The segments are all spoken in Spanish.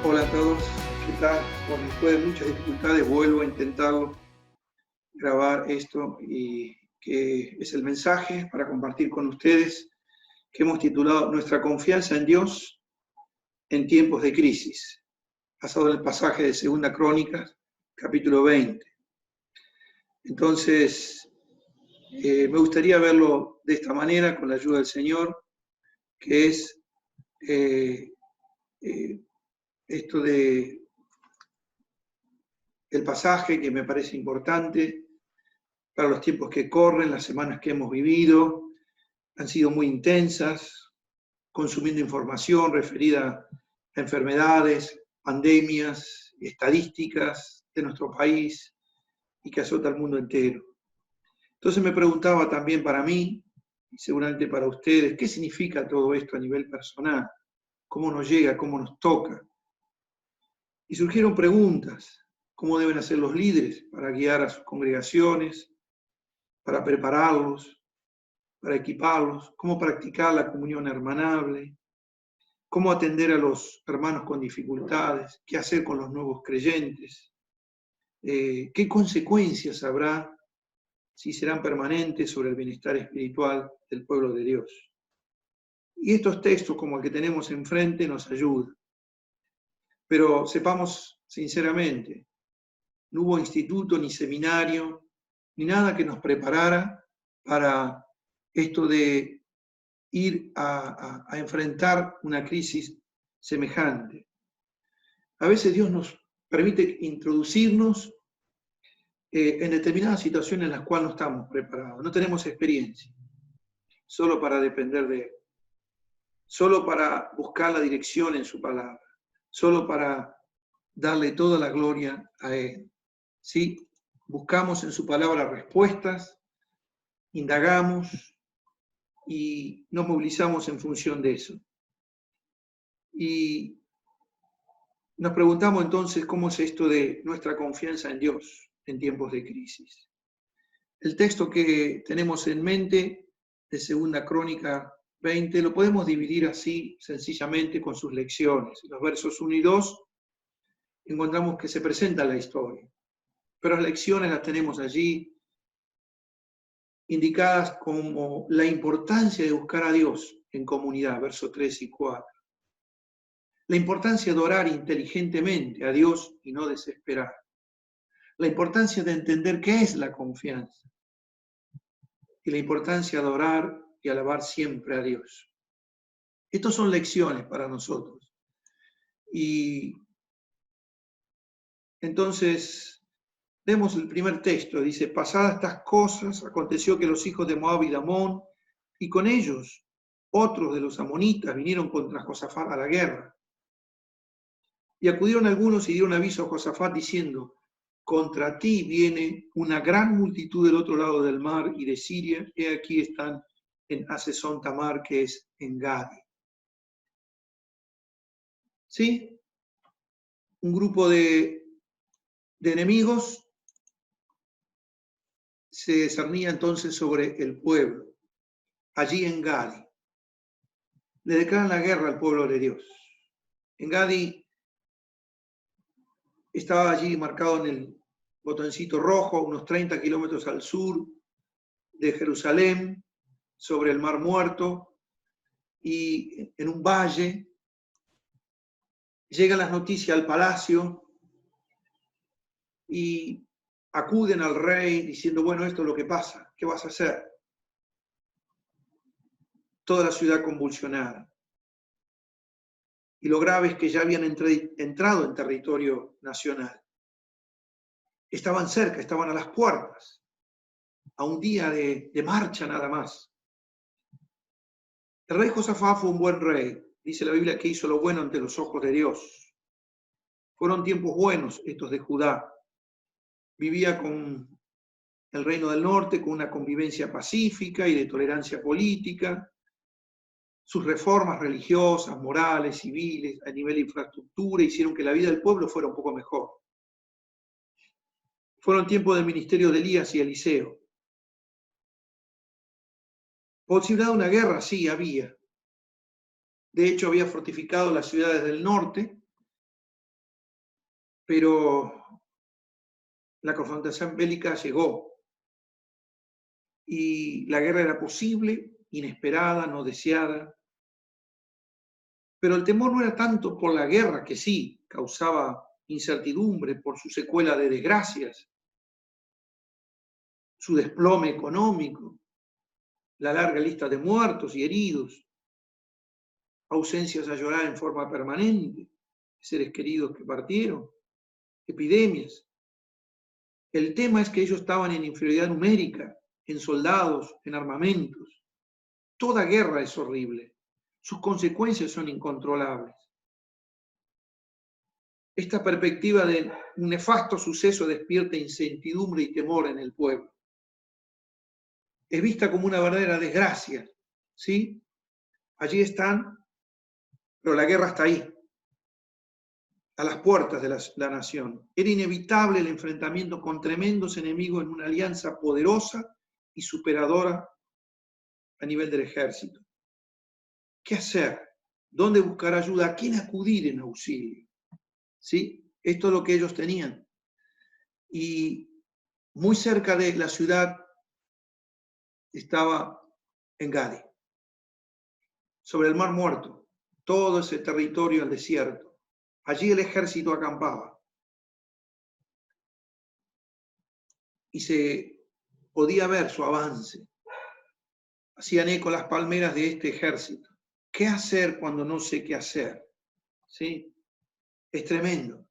Hola a todos, ¿qué tal? Bueno, después de muchas dificultades vuelvo a intentarlo, grabar esto y que es el mensaje para compartir con ustedes que hemos titulado Nuestra confianza en Dios en tiempos de crisis, basado en el pasaje de 2 Crónicas, capítulo 20. Entonces, me gustaría verlo de esta manera, con la ayuda del Señor, que es esto de el pasaje que me parece importante para los tiempos que corren, las semanas que hemos vivido, han sido muy intensas, consumiendo información referida a enfermedades, pandemias, estadísticas de nuestro país y que azota al mundo entero. Entonces me preguntaba también para mí, y seguramente para ustedes, ¿qué significa todo esto a nivel personal? ¿Cómo nos llega? ¿Cómo nos toca? Y surgieron preguntas. ¿Cómo deben hacer los líderes para guiar a sus congregaciones, para prepararlos, para equiparlos? ¿Cómo practicar la comunión hermanable? ¿Cómo atender a los hermanos con dificultades? ¿Qué hacer con los nuevos creyentes? ¿Qué consecuencias habrá, si serán permanentes, sobre el bienestar espiritual del pueblo de Dios? Y estos textos, como el que tenemos enfrente, nos ayudan. Pero sepamos sinceramente, no hubo instituto, ni seminario, ni nada que nos preparara para esto de ir a enfrentar una crisis semejante. A veces Dios nos permite introducirnos en determinadas situaciones en las cuales no estamos preparados, no tenemos experiencia, solo para depender de Él, solo para buscar la dirección en su palabra, solo para darle toda la gloria a Él. ¿Sí? Buscamos en su palabra respuestas, indagamos y nos movilizamos en función de eso. Y nos preguntamos entonces cómo es esto de nuestra confianza en Dios en tiempos de crisis. El texto que tenemos en mente de 2 Crónica 20 lo podemos dividir así sencillamente con sus lecciones. En los versos 1 y 2 encontramos que se presenta la historia, pero las lecciones las tenemos allí indicadas como la importancia de buscar a Dios en comunidad, versos 3 y 4. La importancia de orar inteligentemente a Dios y no desesperar. La importancia de entender qué es la confianza. Y la importancia de orar y alabar siempre a Dios. Estas son lecciones para nosotros. Y entonces, vemos el primer texto, dice, pasadas estas cosas, aconteció que los hijos de Moab y de Amón, y con ellos otros de los amonitas, vinieron contra Josafat a la guerra. Y acudieron algunos y dieron aviso a Josafat diciendo, contra ti viene una gran multitud del otro lado del mar y de Siria, y aquí están en Hasezón Tamar, que es en Gadi. ¿Sí? Un grupo de enemigos se cernía entonces sobre el pueblo, allí en Gadi. Le declaran la guerra al pueblo de Dios. En Gadi estaba allí marcado en el botoncito rojo, unos 30 kilómetros al sur de Jerusalén, sobre el Mar Muerto, y en un valle. Llegan las noticias al palacio y acuden al rey diciendo, bueno, esto es lo que pasa, ¿qué vas a hacer? Toda la ciudad convulsionada. Y lo grave es que ya habían entrado en territorio nacional. Estaban cerca, estaban a las puertas, a un día de marcha nada más. El rey Josafat fue un buen rey. Dice la Biblia que hizo lo bueno ante los ojos de Dios. Fueron tiempos buenos estos de Judá. Vivía con el reino del norte con una convivencia pacífica y de tolerancia política. Sus reformas religiosas, morales, civiles, a nivel de infraestructura, hicieron que la vida del pueblo fuera un poco mejor. Fueron tiempos del ministerio de Elías y Eliseo. Posibilidad de una guerra, sí, había. De hecho, había fortificado las ciudades del norte Pero la confrontación bélica llegó y la guerra era posible, inesperada, no deseada. Pero el temor no era tanto por la guerra, que sí causaba incertidumbre por su secuela de desgracias, su desplome económico, la larga lista de muertos y heridos, ausencias a llorar en forma permanente, seres queridos que partieron, epidemias. El tema es que ellos estaban en inferioridad numérica, en soldados, en armamentos. Toda guerra es horrible. Sus consecuencias son incontrolables. Esta perspectiva de un nefasto suceso despierta incertidumbre y temor en el pueblo. Es vista como una verdadera desgracia, ¿sí? Allí están, pero la guerra está ahí, a las puertas de la nación. Era inevitable el enfrentamiento con tremendos enemigos en una alianza poderosa y superadora a nivel del ejército. ¿Qué hacer? ¿Dónde buscar ayuda? ¿A quién acudir en auxilio? ¿Sí? Esto es lo que ellos tenían. Y muy cerca de la ciudad estaba Engadi, sobre el Mar Muerto, todo ese territorio al desierto. Allí el ejército acampaba. Y se podía ver su avance. Hacían eco las palmeras de este ejército. ¿Qué hacer cuando no sé qué hacer? ¿Sí? Es tremendo.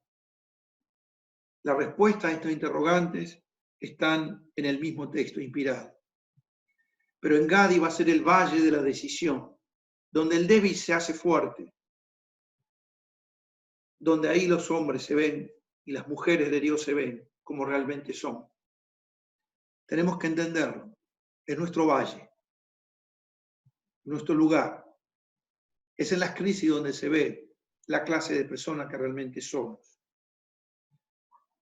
La respuesta a estos interrogantes están en el mismo texto inspirado. Pero Engadi va a ser el valle de la decisión, donde el débil se hace fuerte, donde ahí los hombres se ven y las mujeres de Dios se ven como realmente son. Tenemos que entenderlo. Es nuestro valle, nuestro lugar. Es en las crisis donde se ve la clase de personas que realmente somos.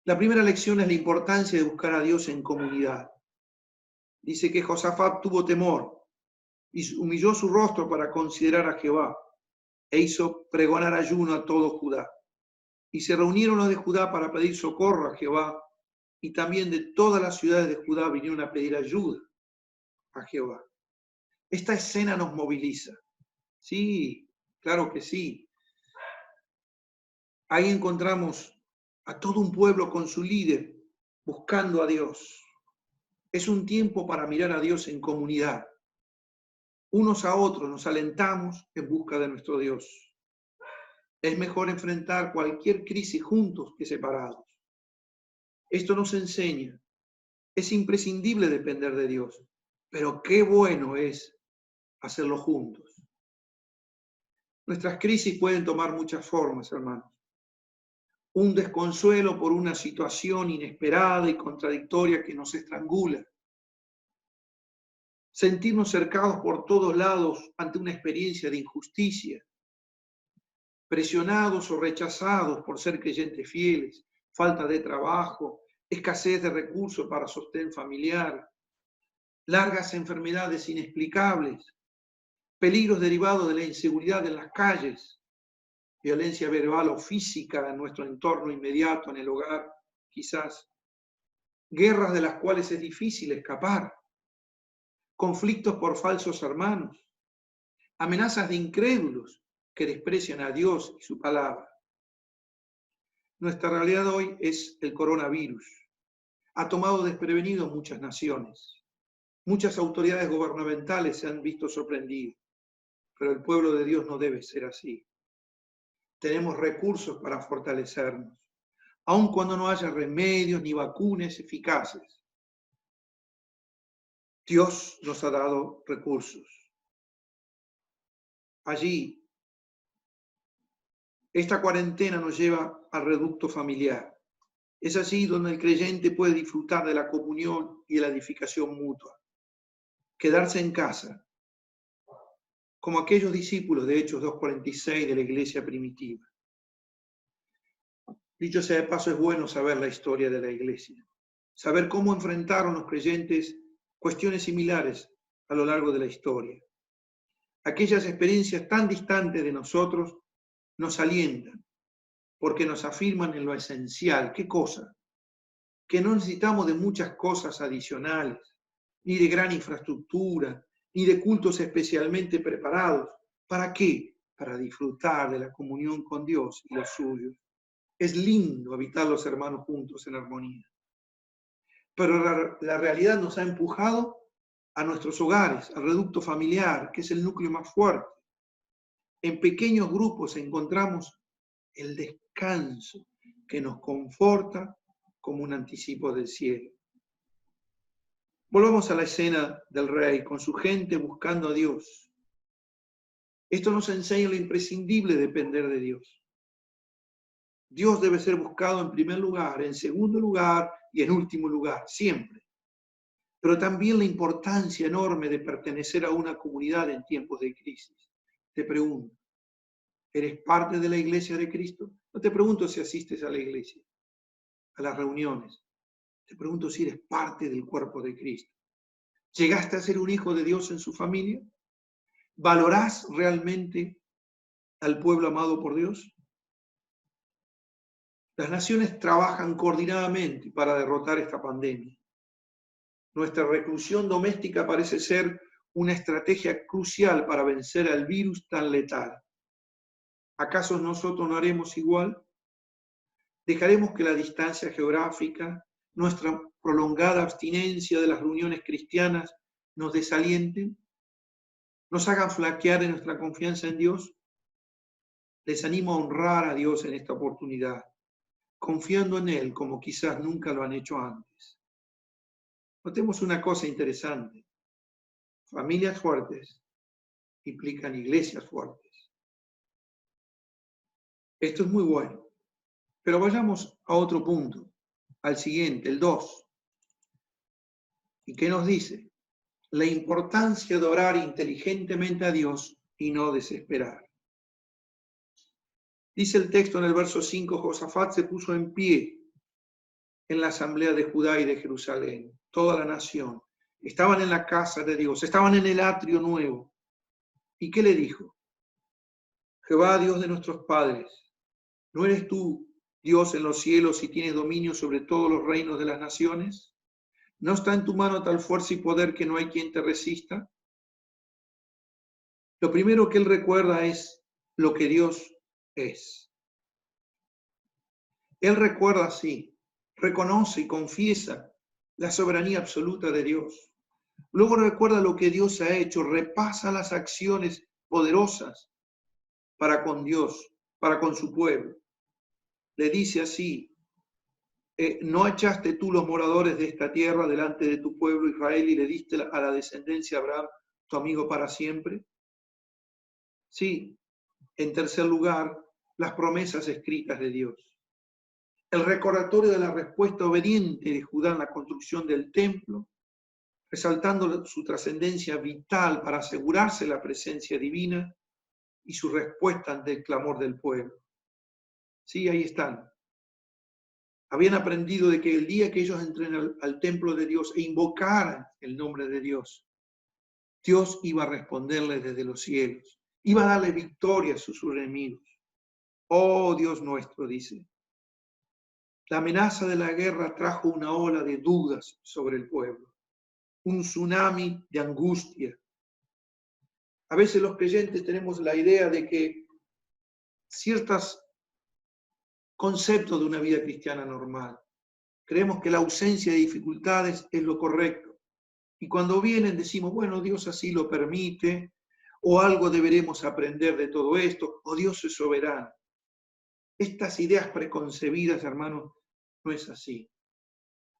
La primera lección es la importancia de buscar a Dios en comunidad. Dice que Josafat tuvo temor y humilló su rostro para considerar a Jehová e hizo pregonar ayuno a todo Judá. Y se reunieron los de Judá para pedir socorro a Jehová, y también de todas las ciudades de Judá vinieron a pedir ayuda a Jehová. Esta escena nos moviliza. Sí, claro que sí. Ahí encontramos a todo un pueblo con su líder buscando a Dios. Es un tiempo para mirar a Dios en comunidad. Unos a otros nos alentamos en busca de nuestro Dios. Es mejor enfrentar cualquier crisis juntos que separados. Esto nos enseña. Es imprescindible depender de Dios, pero qué bueno es hacerlo juntos. Nuestras crisis pueden tomar muchas formas, hermanos. Un desconsuelo por una situación inesperada y contradictoria que nos estrangula. Sentirnos cercados por todos lados ante una experiencia de injusticia. Presionados o rechazados por ser creyentes fieles, falta de trabajo, escasez de recursos para sostén familiar, largas enfermedades inexplicables, peligros derivados de la inseguridad en las calles, violencia verbal o física en nuestro entorno inmediato, en el hogar, quizás, guerras de las cuales es difícil escapar, conflictos por falsos hermanos, amenazas de incrédulos que desprecian a Dios y su palabra. Nuestra realidad hoy es el coronavirus. Ha tomado desprevenido muchas naciones. Muchas autoridades gubernamentales se han visto sorprendidas, pero el pueblo de Dios no debe ser así. Tenemos recursos para fortalecernos, aun cuando no haya remedios ni vacunas eficaces. Dios nos ha dado recursos. Allí, esta cuarentena nos lleva al reducto familiar. Es allí donde el creyente puede disfrutar de la comunión y de la edificación mutua. Quedarse en casa, como aquellos discípulos de Hechos 2:46 de la iglesia primitiva. Dicho sea de paso, es bueno saber la historia de la iglesia, saber cómo enfrentaron los creyentes cuestiones similares a lo largo de la historia. Aquellas experiencias tan distantes de nosotros nos alientan porque nos afirman en lo esencial. ¿Qué cosa? Que no necesitamos de muchas cosas adicionales, ni de gran infraestructura, ni de cultos especialmente preparados. ¿Para qué? Para disfrutar de la comunión con Dios y los suyos. Es lindo habitar los hermanos juntos en armonía. Pero la realidad nos ha empujado a nuestros hogares, al reducto familiar, que es el núcleo más fuerte. En pequeños grupos encontramos el descanso que nos conforta como un anticipo del cielo. Volvamos a la escena del rey con su gente buscando a Dios. Esto nos enseña lo imprescindible de depender de Dios. Dios debe ser buscado en primer lugar, en segundo lugar y en último lugar, siempre. Pero también la importancia enorme de pertenecer a una comunidad en tiempos de crisis. Te pregunto, ¿eres parte de la iglesia de Cristo? No te pregunto si asistes a la iglesia, a las reuniones. Te pregunto si eres parte del cuerpo de Cristo. ¿Llegaste a ser un hijo de Dios en su familia? ¿Valorás realmente al pueblo amado por Dios? Las naciones trabajan coordinadamente para derrotar esta pandemia. Nuestra reclusión doméstica parece ser una estrategia crucial para vencer al virus tan letal. ¿Acaso nosotros no haremos igual? ¿Dejaremos que la distancia geográfica, nuestra prolongada abstinencia de las reuniones cristianas nos desalienten? ¿Nos hagan flaquear en nuestra confianza en Dios? Les animo a honrar a Dios en esta oportunidad, confiando en Él como quizás nunca lo han hecho antes. Notemos una cosa interesante. Familias fuertes implican iglesias fuertes. Esto es muy bueno. Pero vayamos a otro punto, al siguiente, el 2. ¿Y qué nos dice? La importancia de orar inteligentemente a Dios y no desesperar. Dice el texto en el verso 5, Josafat se puso en pie en la asamblea de Judá y de Jerusalén, toda la nación. Estaban en la casa de Dios, estaban en el atrio nuevo. ¿Y qué le dijo? Jehová, Dios de nuestros padres, ¿no eres tú Dios en los cielos y tienes dominio sobre todos los reinos de las naciones? ¿No está en tu mano tal fuerza y poder que no hay quien te resista? Lo primero que él recuerda es lo que Dios es. Él recuerda así, reconoce y confiesa la soberanía absoluta de Dios. Luego recuerda lo que Dios ha hecho, repasa las acciones poderosas para con Dios, para con su pueblo. Le dice así, ¿no echaste tú los moradores de esta tierra delante de tu pueblo Israel y le diste a la descendencia de Abraham, tu amigo para siempre? Sí. En tercer lugar, las promesas escritas de Dios. El recordatorio de la respuesta obediente de Judá en la construcción del templo, resaltando su trascendencia vital para asegurarse la presencia divina y su respuesta ante el clamor del pueblo. Sí, ahí están. Habían aprendido de que el día que ellos entren al templo de Dios e invocaran el nombre de Dios, Dios iba a responderles desde los cielos, iba a darle victoria a sus enemigos. Oh Dios nuestro, dice. La amenaza de la guerra trajo una ola de dudas sobre el pueblo, un tsunami de angustia. A veces los creyentes tenemos la idea de que ciertos conceptos de una vida cristiana normal, creemos que la ausencia de dificultades es lo correcto. Y cuando vienen decimos, bueno, Dios así lo permite, o algo deberemos aprender de todo esto, o Dios es soberano. Estas ideas preconcebidas, hermanos, no es así.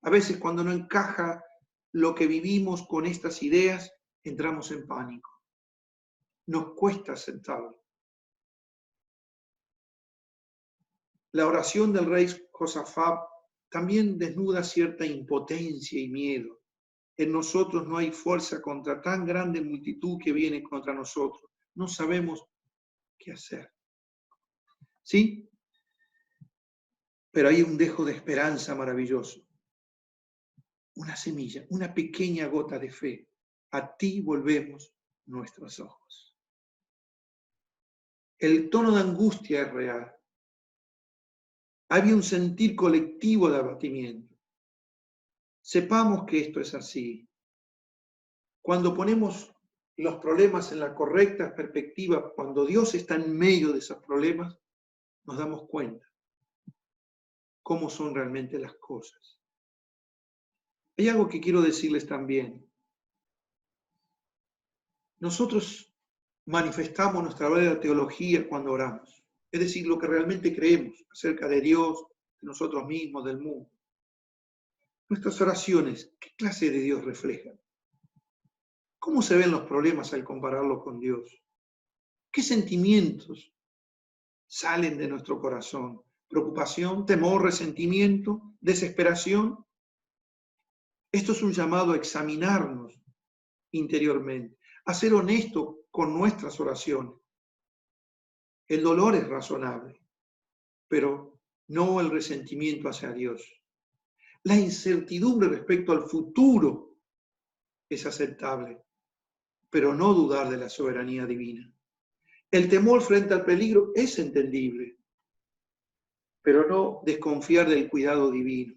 A veces cuando no encaja lo que vivimos con estas ideas, entramos en pánico. Nos cuesta aceptarlo. La oración del rey Josafat también desnuda cierta impotencia y miedo. En nosotros no hay fuerza contra tan grande multitud que viene contra nosotros. No sabemos qué hacer. ¿Sí? Pero hay un dejo de esperanza maravilloso. Una semilla, una pequeña gota de fe. A ti volvemos nuestros ojos. El tono de angustia es real. Había un sentir colectivo de abatimiento. Sepamos que esto es así. Cuando ponemos los problemas en la correcta perspectiva, cuando Dios está en medio de esos problemas, nos damos cuenta cómo son realmente las cosas. Hay algo que quiero decirles también. Nosotros manifestamos nuestra verdadera teología cuando oramos, es decir, lo que realmente creemos acerca de Dios, de nosotros mismos, del mundo. Nuestras oraciones, ¿qué clase de Dios reflejan? ¿Cómo se ven los problemas al compararlo con Dios? ¿Qué sentimientos salen de nuestro corazón? ¿Preocupación, temor, resentimiento, desesperación? Esto es un llamado a examinarnos interiormente, a ser honestos con nuestras oraciones. El dolor es razonable, pero no el resentimiento hacia Dios. La incertidumbre respecto al futuro es aceptable, pero no dudar de la soberanía divina. El temor frente al peligro es entendible, pero no desconfiar del cuidado divino.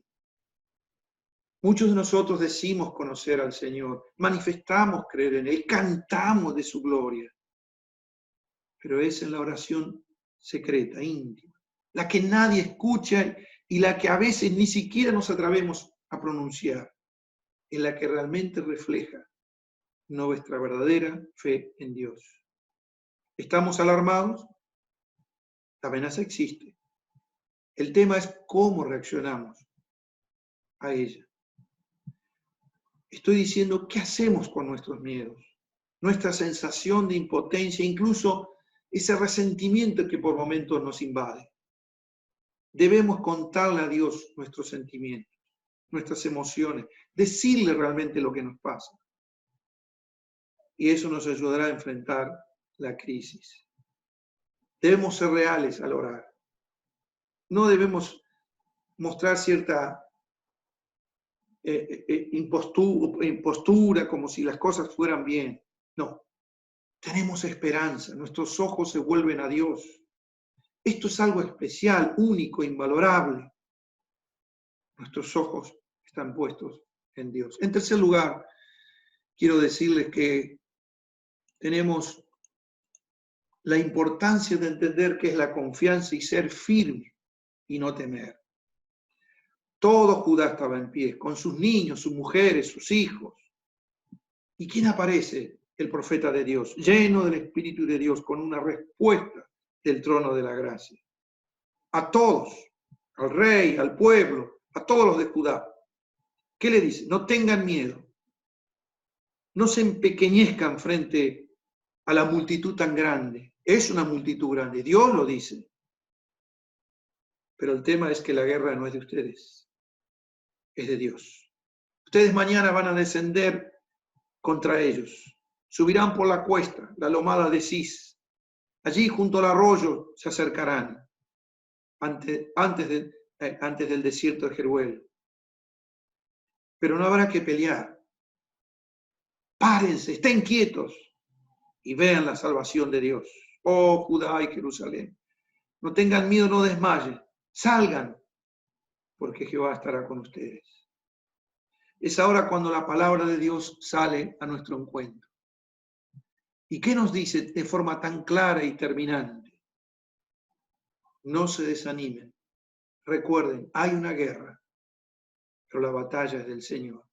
Muchos de nosotros decimos conocer al Señor, manifestamos creer en Él, cantamos de su gloria, pero es en la oración secreta, íntima, la que nadie escucha y la que a veces ni siquiera nos atrevemos a pronunciar, en la que realmente refleja nuestra verdadera fe en Dios. ¿Estamos alarmados? La amenaza existe. El tema es cómo reaccionamos a ella. Estoy diciendo, ¿qué hacemos con nuestros miedos? Nuestra sensación de impotencia, incluso ese resentimiento que por momentos nos invade. Debemos contarle a Dios nuestros sentimientos, nuestras emociones, decirle realmente lo que nos pasa. Y eso nos ayudará a enfrentar la crisis. Debemos ser reales al orar. No debemos mostrar cierta impostura, como si las cosas fueran bien. No, tenemos esperanza, nuestros ojos se vuelven a Dios. Esto es algo especial, único, invalorable. Nuestros ojos están puestos en Dios. En tercer lugar, quiero decirles que tenemos la importancia de entender qué es la confianza y ser firme y no temer. Todo Judá estaba en pie, con sus niños, sus mujeres, sus hijos. ¿Y quién aparece? El profeta de Dios, lleno del Espíritu de Dios, con una respuesta del trono de la gracia. A todos, al rey, al pueblo, a todos los de Judá. ¿Qué le dice? No tengan miedo. No se empequeñezcan frente a la multitud tan grande. Es una multitud grande, Dios lo dice. Pero el tema es que la guerra no es de ustedes, es de Dios. Ustedes mañana van a descender contra ellos. Subirán por la cuesta, la lomada de Cis. Allí, junto al arroyo, se acercarán, antes del desierto de Jeruel. Pero no habrá que pelear. Párense, estén quietos y vean la salvación de Dios. Oh, Judá y Jerusalén, no tengan miedo, no desmayen. Salgan, porque Jehová estará con ustedes. Es ahora cuando la palabra de Dios sale a nuestro encuentro. ¿Y qué nos dice de forma tan clara y terminante? No se desanimen. Recuerden, hay una guerra, pero la batalla es del Señor.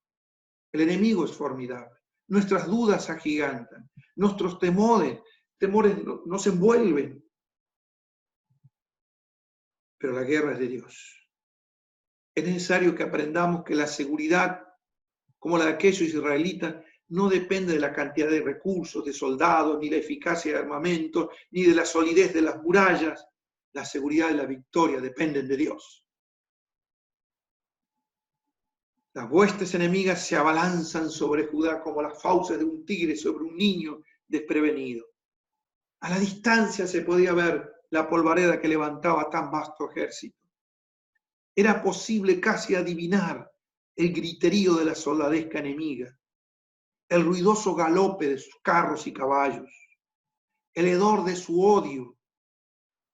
El enemigo es formidable. Nuestras dudas agigantan. Nuestros temores nos envuelven. Pero la guerra es de Dios. Es necesario que aprendamos que la seguridad, como la de aquellos israelitas, no depende de la cantidad de recursos, de soldados, ni la eficacia de armamento, ni de la solidez de las murallas. La seguridad y la victoria dependen de Dios. Las huestes enemigas se abalanzan sobre Judá como las fauces de un tigre sobre un niño desprevenido. A la distancia se podía ver la polvareda que levantaba tan vasto ejército. Era posible casi adivinar el griterío de la soldadesca enemiga, el ruidoso galope de sus carros y caballos, el hedor de su odio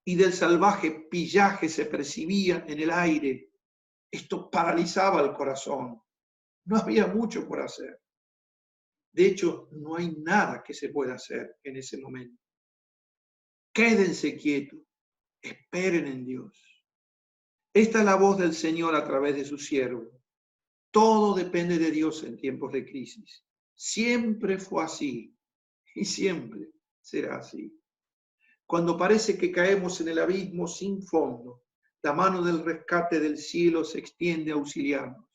y del salvaje pillaje se percibía en el aire. Esto paralizaba el corazón. No había mucho por hacer. De hecho, no hay nada que se pueda hacer en ese momento. Quédense quietos, esperen en Dios. Esta es la voz del Señor a través de su siervo. Todo depende de Dios en tiempos de crisis. Siempre fue así y siempre será así. Cuando parece que caemos en el abismo sin fondo, la mano del rescate del cielo se extiende a auxiliarnos.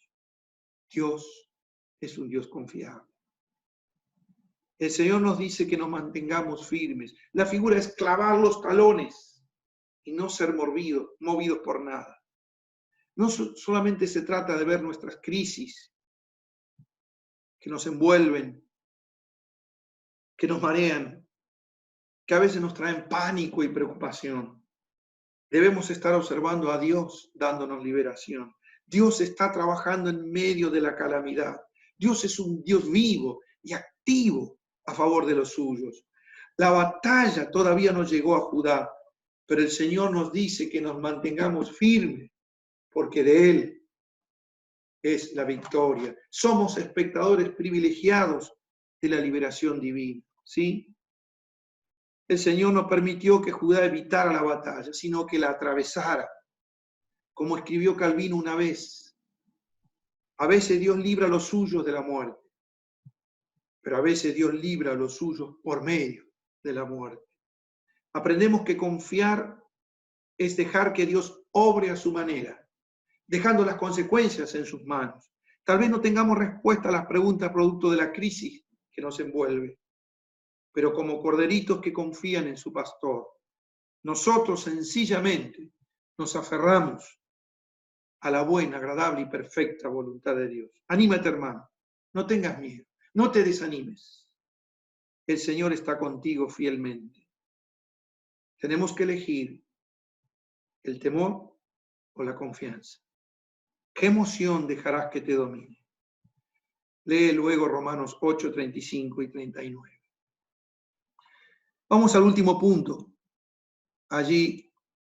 Dios es un Dios confiable. El Señor nos dice que nos mantengamos firmes. La figura es clavar los talones y no ser movidos por nada. No solamente se trata de ver nuestras crisis que nos envuelven, que nos marean, que a veces nos traen pánico y preocupación. Debemos estar observando a Dios dándonos liberación. Dios está trabajando en medio de la calamidad. Dios es un Dios vivo y activo a favor de los suyos. La batalla todavía no llegó a Judá, pero el Señor nos dice que nos mantengamos firmes, porque de Él es la victoria. Somos espectadores privilegiados de la liberación divina, ¿sí? El Señor no permitió que Judá evitara la batalla, sino que la atravesara. Como escribió Calvino una vez, a veces Dios libra a los suyos de la muerte, pero a veces Dios libra a los suyos por medio de la muerte. Aprendemos que confiar es dejar que Dios obre a su manera, dejando las consecuencias en sus manos. Tal vez no tengamos respuesta a las preguntas producto de la crisis que nos envuelve, pero como corderitos que confían en su pastor, nosotros sencillamente nos aferramos a la buena, agradable y perfecta voluntad de Dios. Anímate, hermano, no tengas miedo, no te desanimes. El Señor está contigo fielmente. Tenemos que elegir el temor o la confianza. ¿Qué emoción dejarás que te domine? Lee luego Romanos 8, 35 y 39. Vamos al último punto, allí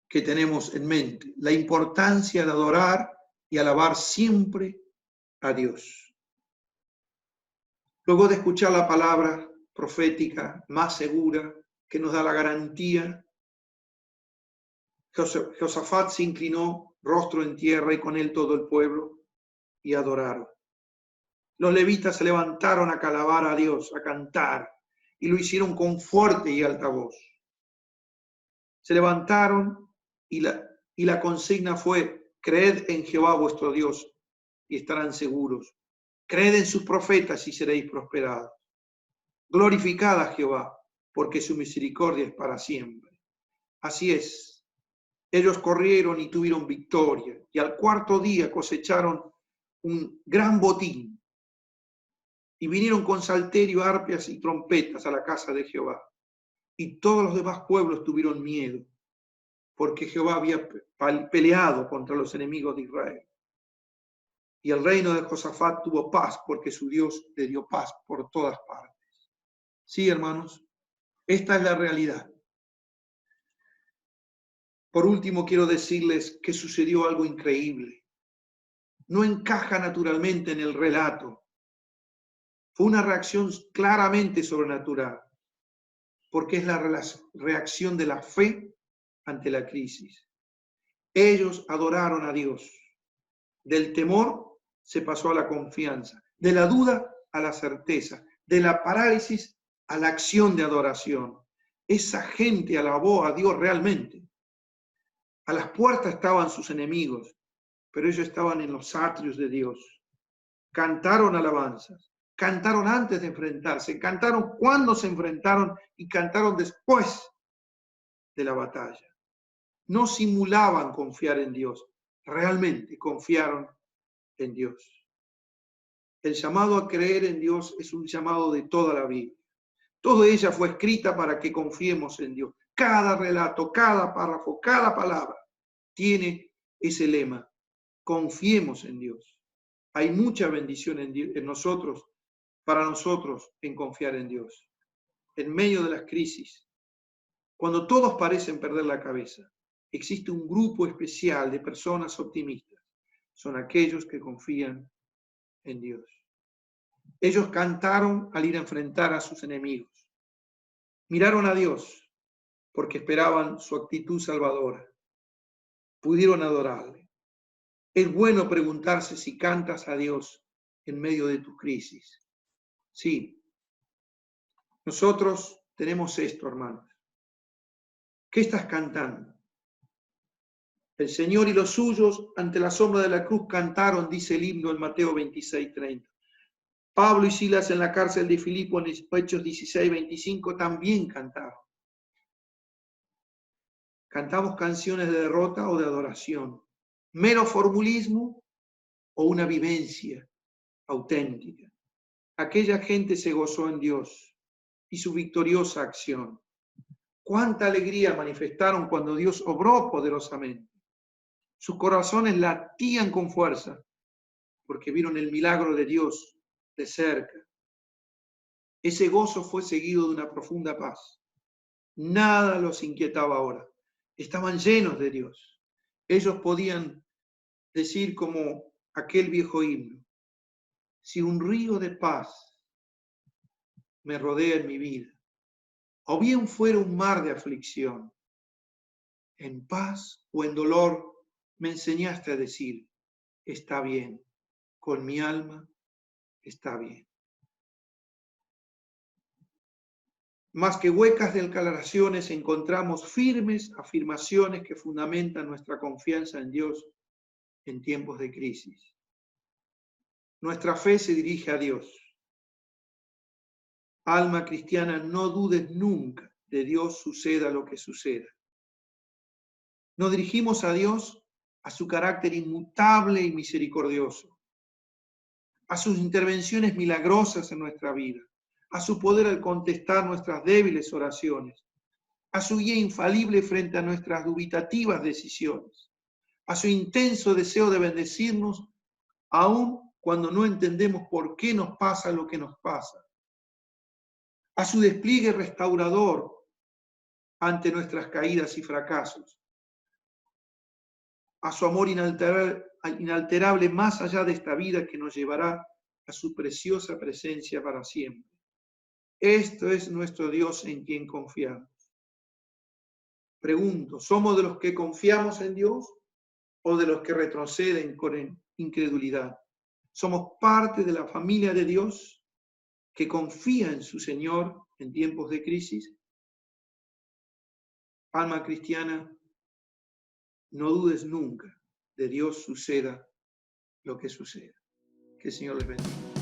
que tenemos en mente, la importancia de adorar y alabar siempre a Dios. Luego de escuchar la palabra profética más segura que nos da la garantía, Josafat se inclinó rostro en tierra y con él todo el pueblo y adoraron. Los levitas se levantaron a alabar a Dios, a cantar, y lo hicieron con fuerte y alta voz. Se levantaron y la consigna fue: creed en Jehová vuestro Dios y estarán seguros. Creed en sus profetas y seréis prosperados. Glorificad a Jehová, porque su misericordia es para siempre. Así es. Ellos corrieron y tuvieron victoria, y al cuarto día cosecharon un gran botín. Y vinieron con salterio, arpias y trompetas a la casa de Jehová. Y todos los demás pueblos tuvieron miedo, porque Jehová había peleado contra los enemigos de Israel. Y el reino de Josafat tuvo paz, porque su Dios le dio paz por todas partes. Sí, hermanos, esta es la realidad. Por último, quiero decirles que sucedió algo increíble. No encaja naturalmente en el relato. Fue una reacción claramente sobrenatural, porque es la reacción de la fe ante la crisis. Ellos adoraron a Dios. Del temor se pasó a la confianza, de la duda a la certeza, de la parálisis a la acción de adoración. Esa gente alabó a Dios realmente. A las puertas estaban sus enemigos, pero ellos estaban en los atrios de Dios. Cantaron alabanzas, cantaron antes de enfrentarse, cantaron cuando se enfrentaron y cantaron después de la batalla. No simulaban confiar en Dios, realmente confiaron en Dios. El llamado a creer en Dios es un llamado de toda la Biblia. Toda ella fue escrita para que confiemos en Dios. Cada relato, cada párrafo, cada palabra tiene ese lema: confiemos en Dios. Hay mucha bendición en nosotros, para nosotros, en confiar en Dios. En medio de las crisis, Cuando todos parecen perder la cabeza, existe un grupo especial de personas optimistas. Son aquellos que confían en Dios. Ellos cantaron al ir a enfrentar a sus enemigos. Miraron a Dios porque esperaban su actitud salvadora. Pudieron adorarle. Es bueno preguntarse si cantas a Dios en medio de tus crisis. Sí, nosotros tenemos esto, hermanos. ¿Qué estás cantando? El Señor y los suyos ante la sombra de la cruz cantaron, dice el himno en Mateo 26:30. Pablo y Silas en la cárcel de Filipo en Hechos 16:25 también cantaron. Cantamos canciones de derrota o de adoración, mero formulismo o una vivencia auténtica. Aquella gente se gozó en Dios y su victoriosa acción. Cuánta alegría manifestaron cuando Dios obró poderosamente. Sus corazones latían con fuerza porque vieron el milagro de Dios de cerca. Ese gozo fue seguido de una profunda paz. Nada los inquietaba ahora. Estaban llenos de Dios. Ellos podían decir como aquel viejo himno: si un río de paz me rodea en mi vida, o bien fuera un mar de aflicción, en paz o en dolor me enseñaste a decir, está bien, con mi alma está bien. Más que huecas declaraciones, encontramos firmes afirmaciones que fundamentan nuestra confianza en Dios en tiempos de crisis. Nuestra fe se dirige a Dios. Alma cristiana, no dudes nunca de Dios, suceda lo que suceda. Nos dirigimos a Dios, a su carácter inmutable y misericordioso, a sus intervenciones milagrosas en nuestra vida, a su poder al contestar nuestras débiles oraciones, a su guía infalible frente a nuestras dubitativas decisiones, a su intenso deseo de bendecirnos, aun cuando no entendemos por qué nos pasa lo que nos pasa, a su despliegue restaurador ante nuestras caídas y fracasos, a su amor inalterable más allá de esta vida que nos llevará a su preciosa presencia para siempre. Esto es nuestro Dios en quien confiamos. Pregunto, ¿somos de los que confiamos en Dios o de los que retroceden con incredulidad? ¿Somos parte de la familia de Dios que confía en su Señor en tiempos de crisis? Alma cristiana, no dudes nunca, de Dios suceda lo que suceda. Que el Señor les bendiga.